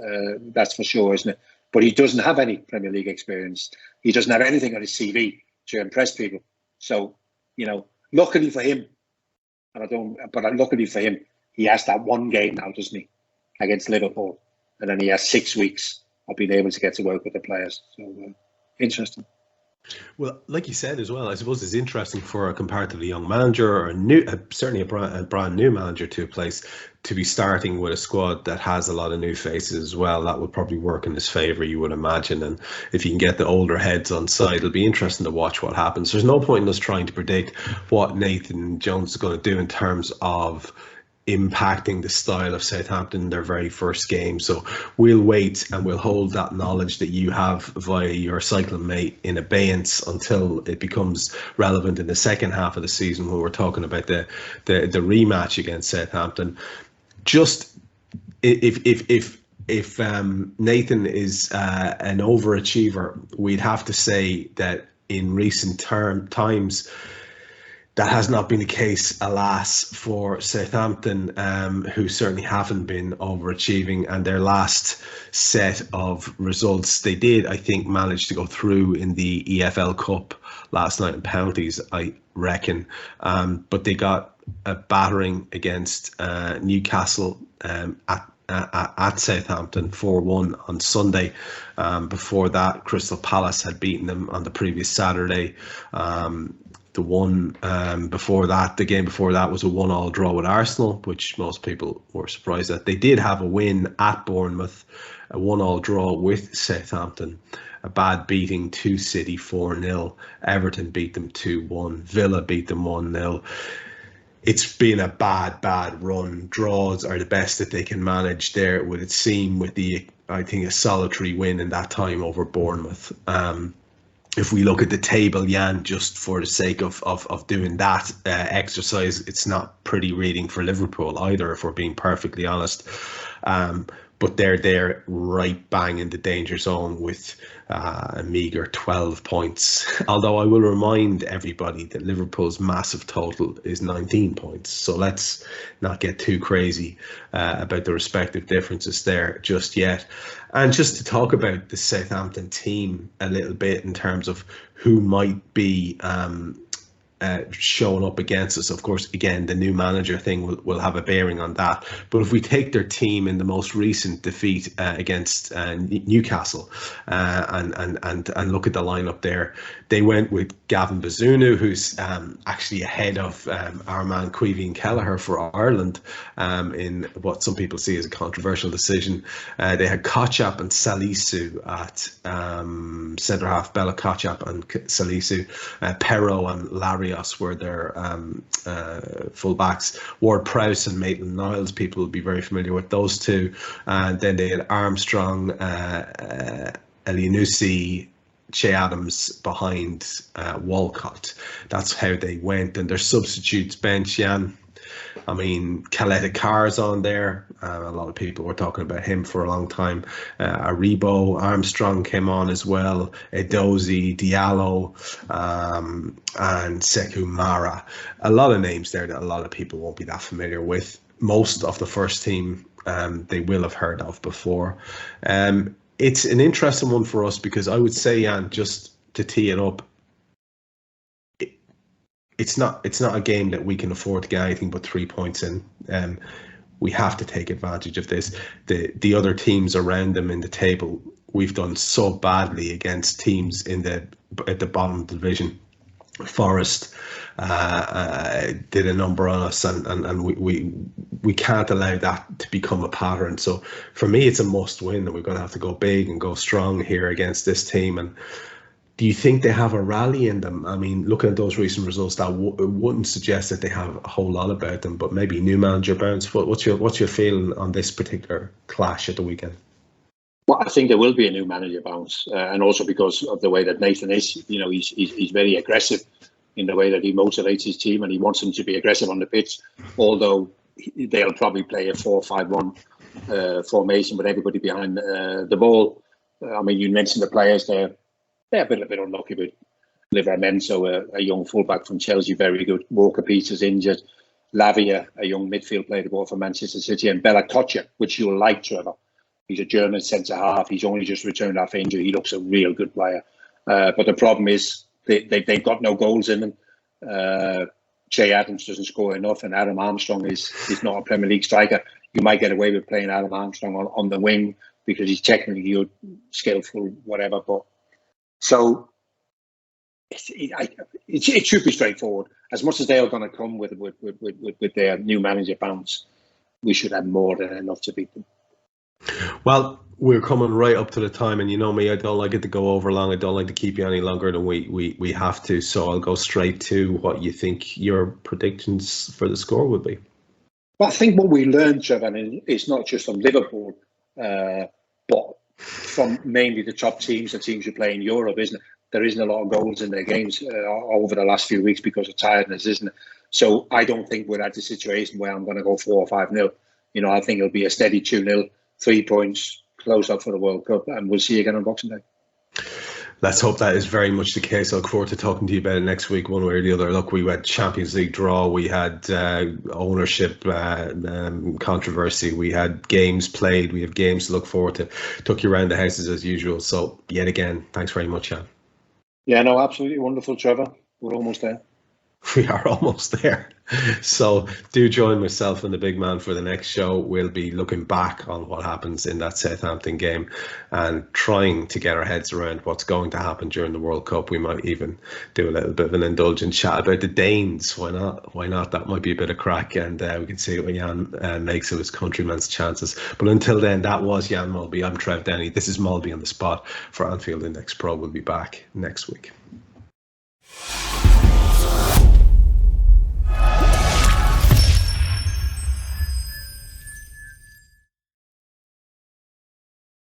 That's for sure, isn't it? But he doesn't have any Premier League experience. He doesn't have anything on his CV to impress people. So, you know, luckily for him, luckily for him, he has that one game now, doesn't he, against Liverpool, and then he has 6 weeks of being able to get to work with the players. So interesting. Well, like you said as well, I suppose it's interesting for a comparatively young manager, or certainly a brand new manager to a place, to be starting with a squad that has a lot of new faces as well. That would probably work in his favour, you would imagine. And if you can get the older heads on side, it'll be interesting to watch what happens. There's no point in us trying to predict what Nathan Jones is going to do in terms of impacting the style of Southampton in their very first game. So we'll wait and we'll hold that knowledge that you have via your cycling mate in abeyance until it becomes relevant in the second half of the season, when we're talking about the rematch against Southampton. Just if Nathan is an overachiever, we'd have to say that in recent times that has not been the case, alas, for Southampton, who certainly haven't been overachieving. And their last set of results, they did, I think, manage to go through in the EFL Cup last night in penalties, I reckon. But they got a battering against Newcastle at Southampton 4-1 on Sunday. Before that, Crystal Palace had beaten them on the previous Saturday. The game before that was a 1-1 draw with Arsenal, which most people were surprised at. They did have a win at Bournemouth, a 1-1 draw with Southampton, a bad beating to City 4-0. Everton beat them 2-1. Villa beat them 1-0. It's been a bad run. Draws are the best that they can manage there, it would seem, with a solitary win in that time over Bournemouth. if we look at the table, Jan, just for the sake of doing that exercise, it's not pretty reading for Liverpool either, if we're being perfectly honest. But they're there right bang in the danger zone with a meagre 12 points. Although I will remind everybody that Liverpool's massive total is 19 points. So let's not get too crazy about the respective differences there just yet. And just to talk about the Southampton team a little bit in terms of who might be showing up against us. Of course, again, the new manager thing will have a bearing on that. But if we take their team in the most recent defeat against Newcastle and look at the lineup there, they went with Gavin Bazunu, who's actually ahead of our man Caoimhín Kelleher for Ireland in what some people see as a controversial decision. They had Kochap and Salisu at centre half. Bella Kochap and Salisu, Perro and Larry were their fullbacks. Ward Prowse and Maitland Niles, people will be very familiar with those two. And then they had Armstrong, Elianusi, Che Adams behind Walcott. That's how they went. And their substitutes bench, Jan, I mean, Caleta Carr's on there. A lot of people were talking about him for a long time. Aribo, Armstrong came on as well. Edozie, Diallo, and Sekou Mara. A lot of names there that a lot of people won't be that familiar with. Most of the first team they will have heard of before. It's an interesting one for us because I would say, Jan, just to tee it up, it's not a game that we can afford to get anything but 3 points in. We have to take advantage of this. The other teams around them in the table, we've done so badly against teams at the bottom of the division. Forest did a number on us, and we can't allow that to become a pattern. So for me, it's a must win, and we're going to have to go big and go strong here against this team. And do you think they have a rally in them? I mean, looking at those recent results, that wouldn't suggest that they have a whole lot about them, but maybe new manager bounce. What's your feeling on this particular clash at the weekend? Well, I think there will be a new manager bounce, and also because of the way that Nathan is. You know, he's very aggressive in the way that he motivates his team, and he wants them to be aggressive on the pitch. Although they'll probably play a 4-5-1 formation with everybody behind the ball. I mean, you mentioned the players there. They're a bit unlucky with Livramento, a young fullback from Chelsea, very good. Walker Peters injured. Lavia, a young midfield player to go for Manchester City, and Bella Kochap, which you'll like, Trevor. He's a German centre half. He's only just returned off injury. He looks a real good player. But the problem is they've got no goals in them. Che Adams doesn't score enough, and Adam Armstrong is not a Premier League striker. You might get away with playing Adam Armstrong on the wing because he's technically good, skillful, whatever. But so it should be straightforward. As much as they are going to come with their new manager bounce, we should have more than enough to beat them. Well, we're coming right up to the time, and you know me, I don't like it to go over long. I don't like to keep you any longer than we have to. So I'll go straight to what you think your predictions for the score would be. Well, I think what we learned, Trevor, and it's not just from Liverpool, but from mainly the top teams, the teams who play in Europe, isn't it? There isn't a lot of goals in their games over the last few weeks because of tiredness, isn't it? So I don't think we're at the situation where I'm going to go 4 or 5-0. You know, I think it'll be a steady 2-0, 3 points, close up for the World Cup, and we'll see you again on Boxing Day. Let's hope that is very much the case. I look forward to talking to you about it next week, one way or the other. Look, we had Champions League draw, we had ownership controversy, we had games played, we have games to look forward to. Took you around the houses as usual. So yet again, thanks very much, Jan. Yeah, no, absolutely wonderful, Trevor. We're almost there. We are almost there. So do join myself and the big man for the next show. We'll be looking back on what happens in that Southampton game and trying to get our heads around what's going to happen during the World Cup. We might even do a little bit of an indulgent chat about the Danes. Why not? Why not? That might be a bit of crack, and we can see what Jan makes of his countryman's chances. But until then, that was Jan Molby. I'm Trev Downey. This is Molby on the Spot for Anfield Index Pro. We'll be back next week.